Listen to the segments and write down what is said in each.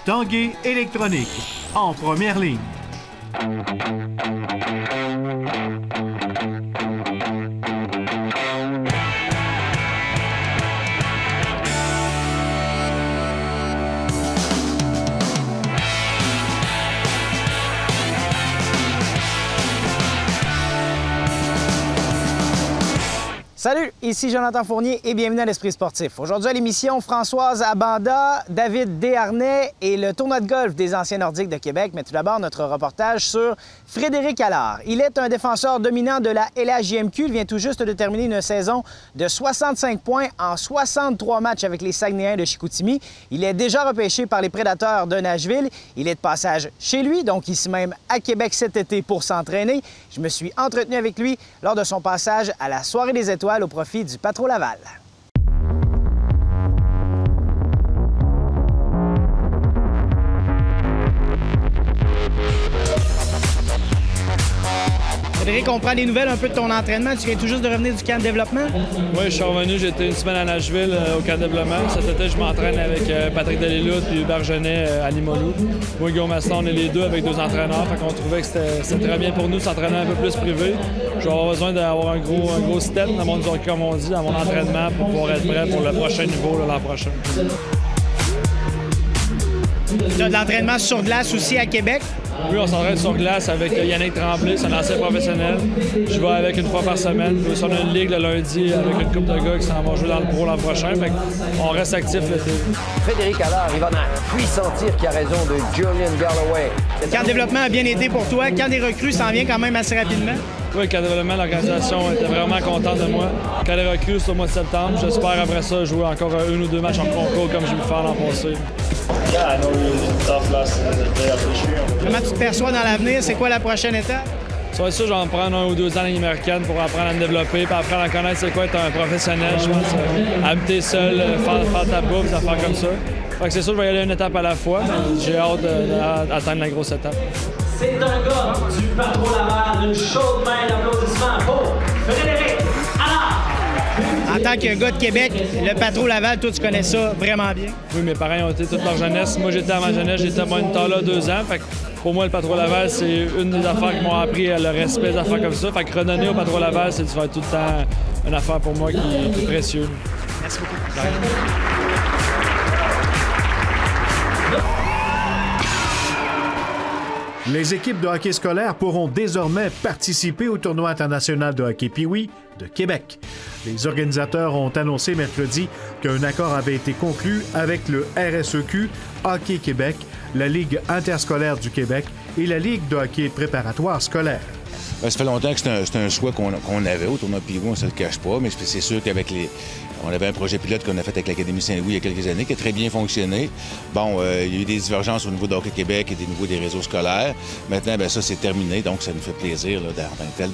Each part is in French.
Tanguay Électronique, en première ligne. Salut, ici Jonathan Fournier et bienvenue à l'Esprit sportif. Aujourd'hui à l'émission, Françoise Abanda, David Desharnais et le tournoi de golf des anciens Nordiques de Québec. Mais tout d'abord, notre reportage sur Frédéric Allard. Il est un défenseur dominant de la LHJMQ. Il vient tout juste de terminer une saison de 65 points en 63 matchs avec les Saguenayens de Chicoutimi. Il est déjà repêché par les Prédateurs de Nashville. Il est de passage chez lui, donc ici même à Québec cet été pour s'entraîner. Je me suis entretenu avec lui lors de son passage à la Soirée des Étoiles au profit du Patro Laval. Frédéric, on prend des nouvelles un peu de ton entraînement. Tu viens tout juste de revenir du camp de développement? Oui, je suis revenu. J'étais une semaine à Nashville au camp de développement. Cet été, je m'entraîne avec Patrick Delisle et Hubert Genet à Limoilou. Moi et Guillaume Maston, on est les deux avec deux entraîneurs. Fait qu'on trouvait que c'était très bien pour nous de s'entraîner un peu plus privé. Je vais avoir besoin d'avoir un gros step dans mon, comme on dit, dans mon entraînement pour pouvoir être prêt pour le prochain niveau l'an prochain. Tu as de l'entraînement sur glace aussi à Québec? Oui, on s'entraîne sur glace avec Yannick Tremblay, c'est un ancien professionnel. Je vais avec une fois par semaine. Puis on a une ligue le lundi avec une couple de gars qui s'en vont jouer dans le pro l'an prochain. Fait on reste actif l'été. Frédéric Allard, il va puissant tir qui a raison de Julian Galloway. Le camp de développement a bien été pour toi. Quand des recrues s'en vient quand même assez rapidement? Oui, le camp de développement, l'organisation était vraiment contente de moi. Quand les recrues, c'est au mois de septembre. J'espère après ça jouer encore un ou deux matchs en concours comme j'ai pu faire l'an passé. Comment tu te perçois dans l'avenir? C'est quoi la prochaine étape? Ça va être ça, je vais en prendre 1 ou 2 ans à l'américaine pour apprendre à me développer, puis apprendre à connaître c'est quoi être un professionnel, je pense. Habiter seul, faire ta bouffe, des affaires comme ça. Fait que c'est sûr, je vais y aller une étape à la fois, mais j'ai hâte d'atteindre la grosse étape. C'est un gars du Patro Laval, une chaude main d'applaudissements pour Frédéric Allard. En tant que gars de Québec, le Patro Laval, toi, tu connais ça vraiment bien? Oui, mes parents ont été toute leur jeunesse. Moi, j'étais à ma jeunesse, j'étais à moniteur là 2 ans. Fait que pour moi, le Patro Laval, c'est une des affaires qui m'ont appris le respect des affaires comme ça. Fait que redonner au Patro Laval, ça va être tout le temps une affaire pour moi qui est précieuse. Merci beaucoup. Les équipes de hockey scolaire pourront désormais participer au tournoi international de hockey Pee-Wee de Québec. Les organisateurs ont annoncé mercredi qu'un accord avait été conclu avec le RSEQ, Hockey Québec, la Ligue interscolaire du Québec et la Ligue de hockey préparatoire scolaire. Ça fait longtemps que c'est un choix qu'on avait au tournoi Pee-Wee, on ne se le cache pas, mais c'est sûr qu'avec on avait un projet pilote qu'on a fait avec l'Académie Saint-Louis il y a quelques années qui a très bien fonctionné. Bon, il y a eu des divergences au niveau de Hockey Québec et au niveau des réseaux scolaires. Maintenant, ça, c'est terminé, donc ça nous fait plaisir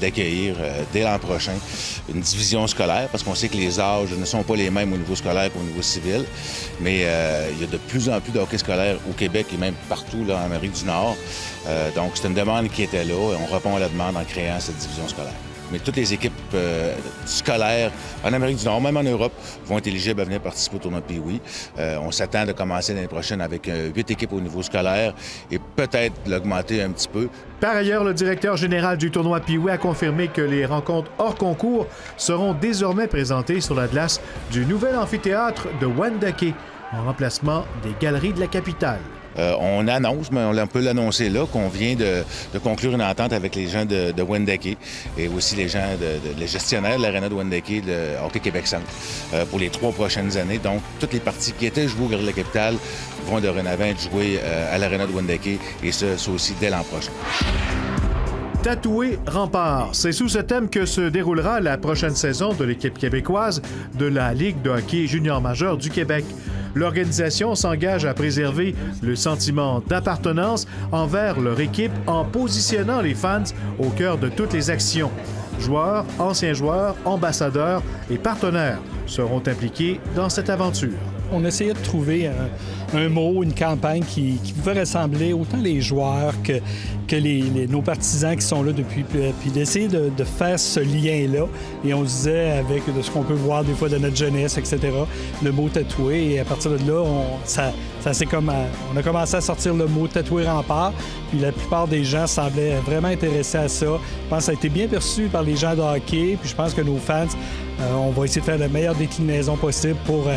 d'accueillir dès l'an prochain une division scolaire, parce qu'on sait que les âges ne sont pas les mêmes au niveau scolaire qu'au niveau civil. Mais il y a de plus en plus de hockey scolaire au Québec et même partout là, en Amérique du Nord. Donc, c'est une demande qui était là et on répond à la demande en créant cette division scolaire. Mais toutes les équipes scolaires en Amérique du Nord, même en Europe, vont être éligibles à venir participer au tournoi Pee-Wee. On s'attend de commencer l'année prochaine avec 8 équipes au niveau scolaire et peut-être l'augmenter un petit peu. Par ailleurs, le directeur général du tournoi Pee-Wee a confirmé que les rencontres hors concours seront désormais présentées sur la glace du nouvel amphithéâtre de Wendake, en remplacement des galeries de la capitale. On annonce, mais on peut l'annoncer là, qu'on vient de conclure une entente avec les gens de Wendake et aussi les gens, les gestionnaires de l'aréna de Wendake, le Hockey Québec Centre, pour les 3 prochaines années. Donc, toutes les parties qui étaient jouées au Galerie de la Capitale vont dorénavant être jouées à l'aréna de Wendake et ça aussi dès l'an prochain. Tatoué Rempart, c'est sous ce thème que se déroulera la prochaine saison de l'équipe québécoise de la Ligue de hockey junior majeur du Québec. L'organisation s'engage à préserver le sentiment d'appartenance envers leur équipe en positionnant les fans au cœur de toutes les actions. Joueurs, anciens joueurs, ambassadeurs et partenaires seront impliqués dans cette aventure. On essayait de trouver un mot, une campagne qui pouvait ressembler autant les joueurs que nos partisans qui sont là depuis, puis d'essayer de faire ce lien-là. Et on se disait, avec de ce qu'on peut voir des fois de notre jeunesse, etc., le mot tatoué. Et à partir de là, on a commencé à sortir le mot tatoué rempart. Puis la plupart des gens semblaient vraiment intéressés à ça. Je pense que ça a été bien perçu par les gens de hockey. Puis je pense que nos fans, on va essayer de faire la meilleure déclinaison possible pour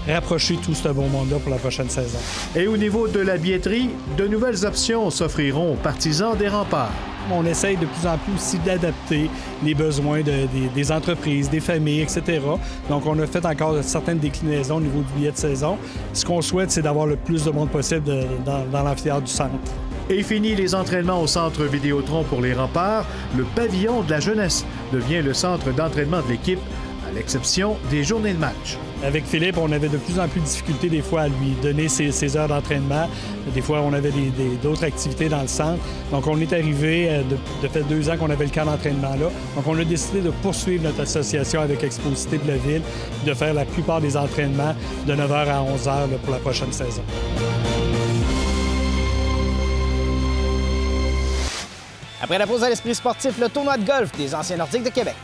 rapprocher tout ce beau monde-là pour la prochaine saison. Et au niveau de la billetterie, de nouvelles options s'offriront aux partisans des Remparts. On essaye de plus en plus aussi d'adapter les besoins des entreprises, des familles, etc. Donc, on a fait encore certaines déclinaisons au niveau du billet de saison. Ce qu'on souhaite, c'est d'avoir le plus de monde possible dans l'amphithéâtre du centre. Et fini les entraînements au centre Vidéotron pour les Remparts, le pavillon de la jeunesse devient le centre d'entraînement de l'équipe, à l'exception des journées de match. Avec Philippe, on avait de plus en plus de difficultés des fois à lui donner ses heures d'entraînement. Des fois, on avait d'autres activités dans le centre. Donc, on est arrivé, de fait 2 ans qu'on avait le camp d'entraînement là. Donc, on a décidé de poursuivre notre association avec Exposité de la Ville, de faire la plupart des entraînements de 9h à 11h pour la prochaine saison. Après la pause à l'Esprit sportif, le tournoi de golf des Anciens Nordiques de Québec.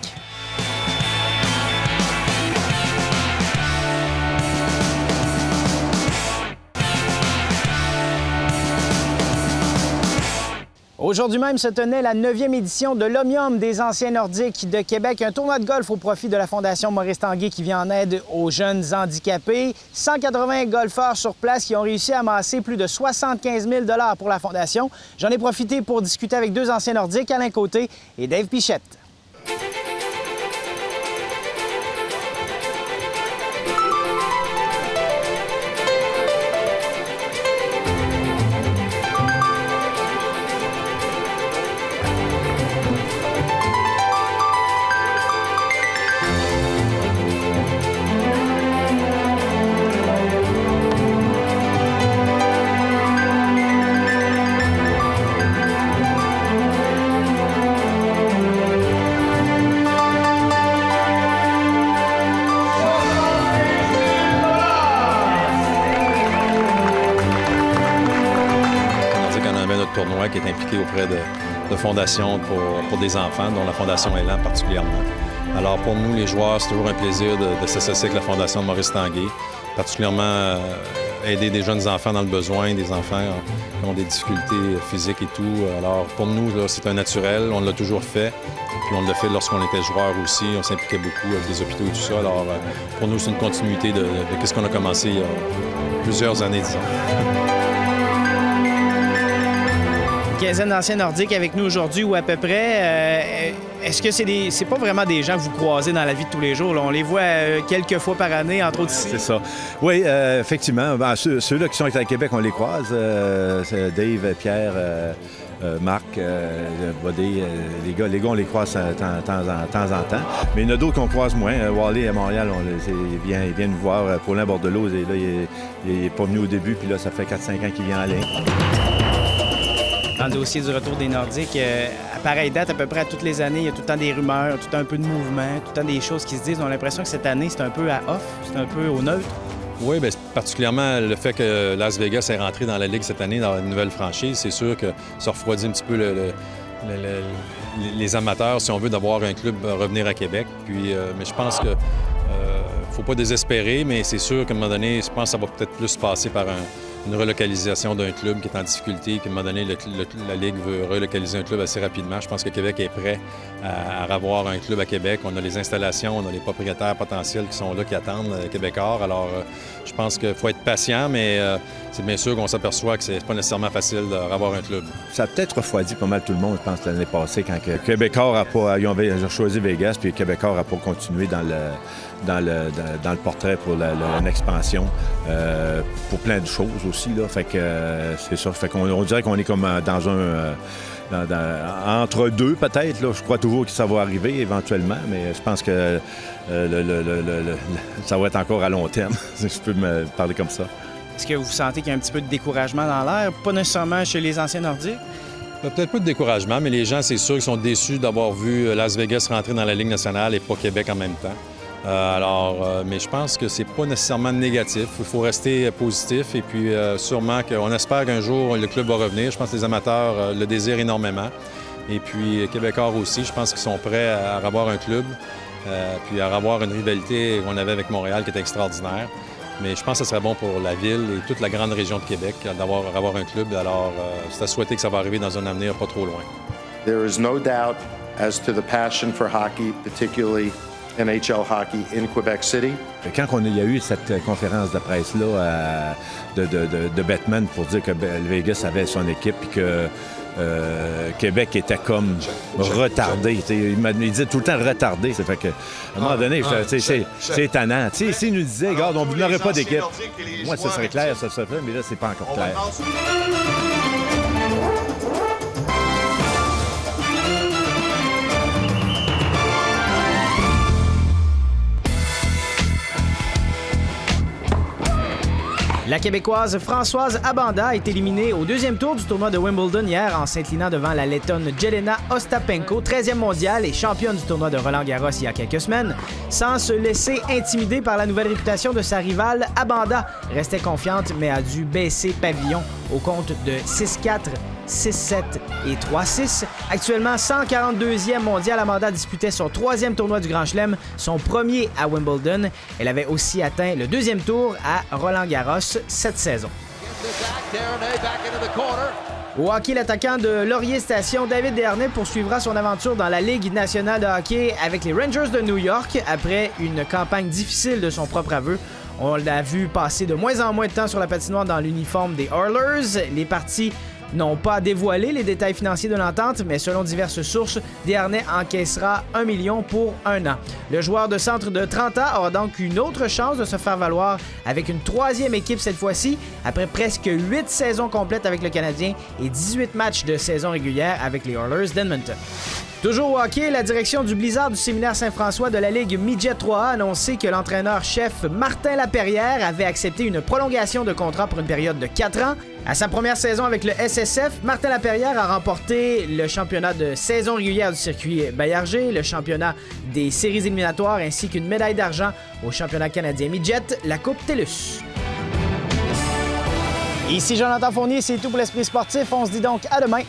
Aujourd'hui même se tenait la 9e édition de l'Omnium des Anciens Nordiques de Québec, un tournoi de golf au profit de la Fondation Maurice Tanguay qui vient en aide aux jeunes handicapés. 180 golfeurs sur place qui ont réussi à amasser plus de 75 000 $ pour la Fondation. J'en ai profité pour discuter avec 2 anciens nordiques, Alain Côté et Dave Pichette. Tournoi qui est impliqué auprès de fondations pour des enfants, dont la Fondation Élan particulièrement. Alors pour nous, les joueurs, c'est toujours un plaisir de s'associer avec la Fondation de Maurice Tanguay, particulièrement aider des jeunes enfants dans le besoin, des enfants qui ont des difficultés physiques et tout. Alors pour nous, c'est un naturel, on l'a toujours fait, puis on l'a fait lorsqu'on était joueur aussi, on s'impliquait beaucoup avec des hôpitaux et tout ça. Alors pour nous, c'est une continuité de ce qu'on a commencé il y a plusieurs années, disons. Quinzaine d'anciens nordiques avec nous aujourd'hui ou à peu près. Est-ce que c'est pas vraiment des gens que vous croisez dans la vie de tous les jours? Là? On les voit quelques fois par année, entre autres ici. C'est ça. Oui, effectivement. Ben, ceux-là qui sont à Québec, on les croise. Dave, Pierre, Marc, Bodé, les gars, on les croise de temps en temps. Mais il y en a d'autres qu'on croise moins. Wally à Montréal, il vient nous voir. Paulin Bordelot, il est pas venu au début, puis là, ça fait 4-5 ans qu'il vient en ligne. Dans le dossier du retour des Nordiques, à pareille date, à peu près à toutes les années, il y a tout le temps des rumeurs, tout le temps un peu de mouvement, tout le temps des choses qui se disent. On a l'impression que cette année, c'est un peu à off, c'est un peu au neutre. Oui, bien, particulièrement le fait que Las Vegas est rentré dans la Ligue cette année, dans une nouvelle franchise, c'est sûr que ça refroidit un petit peu les amateurs, si on veut, d'avoir un club revenir à Québec. Puis, mais je pense que faut pas désespérer, mais c'est sûr qu'à un moment donné, je pense que ça va peut-être plus passer par une relocalisation d'un club qui est en difficulté, qu'à un moment donné, la Ligue veut relocaliser un club assez rapidement. Je pense que Québec est prêt à avoir un club à Québec. On a les installations, on a les propriétaires potentiels qui sont là, qui attendent Québécois. Alors, je pense qu'il faut être patient, mais c'est bien sûr qu'on s'aperçoit que c'est pas nécessairement facile d'avoir un club. Ça a peut-être refroidi pas mal tout le monde, je pense, l'année passée, quand Québécois ils ont choisi Vegas, puis Québécois n'a pas continué dans le portrait pour une expansion, pour plein de choses aussi, là. Fait que c'est ça. Fait qu'on dirait qu'on est comme dans entre deux, peut-être. Là. Je crois toujours que ça va arriver éventuellement, mais je pense que ça va être encore à long terme, si je peux me parler comme ça. Est-ce que vous sentez qu'il y a un petit peu de découragement dans l'air? Pas nécessairement chez les anciens Nordiques? Peut-être pas de découragement, mais les gens, c'est sûr, ils sont déçus d'avoir vu Las Vegas rentrer dans la Ligue nationale et pas Québec en même temps. Mais je pense que c'est pas nécessairement négatif. Il faut rester positif et puis sûrement qu'on espère qu'un jour le club va revenir. Je pense que les amateurs le désirent énormément. Et puis Québécois aussi, je pense qu'ils sont prêts à avoir un club puis à avoir une rivalité qu'on avait avec Montréal qui était extraordinaire. Mais je pense que ce serait bon pour la ville et toute la grande région de Québec d'avoir un club. Alors, c'est à souhaiter que ça va arriver dans un avenir pas trop loin. There is no doubt as to the passion for hockey, particularly NHL hockey in Quebec City. Quand il y a eu cette conférence de presse-là de Bettman pour dire que Vegas avait son équipe et que Québec était comme retardé. Il disait tout le temps retardé. Ça fait que, à un moment donné, c'est étonnant. S'il nous disait, regarde, on n'aurait pas d'équipe. Moi, ça serait clair, ça serait fait, mais là, c'est pas encore clair. La Québécoise Françoise Abanda est éliminée au deuxième tour du tournoi de Wimbledon hier en s'inclinant devant la Lettonne Jelena Ostapenko, 13e mondiale et championne du tournoi de Roland-Garros il y a quelques semaines. Sans se laisser intimider par la nouvelle réputation de sa rivale, Abanda restait confiante mais a dû baisser pavillon au compte de 6-4, 6-7 et 3-6. Actuellement 142e mondiale, Abanda disputait son 3e tournoi du Grand Chelem, son premier à Wimbledon. Elle avait aussi atteint le deuxième tour à Roland-Garros cette saison. Au hockey, l'attaquant de Laurier Station, David Desharnais, poursuivra son aventure dans la Ligue nationale de hockey avec les Rangers de New York après une campagne difficile de son propre aveu. On l'a vu passer de moins en moins de temps sur la patinoire dans l'uniforme des Oilers. Les parties n'ont pas dévoilé les détails financiers de l'entente, mais selon diverses sources, Desharnais encaissera 1 million pour 1 an. Le joueur de centre de 30 ans aura donc une autre chance de se faire valoir avec une 3e équipe cette fois-ci, après presque 8 saisons complètes avec le Canadien et 18 matchs de saison régulière avec les Oilers d'Edmonton. Toujours au hockey, la direction du Blizzard du Séminaire Saint-François de la Ligue Midget 3A a annoncé que l'entraîneur-chef Martin Laperrière avait accepté une prolongation de contrat pour une période de 4 ans. À sa première saison avec le SSF, Martin Laperrière a remporté le championnat de saison régulière du circuit Bayard-G, le championnat des séries éliminatoires ainsi qu'une médaille d'argent au championnat canadien Midget, la Coupe TELUS. Ici Jonathan Fournier, c'est tout pour l'Esprit sportif. On se dit donc à demain.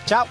Ciao!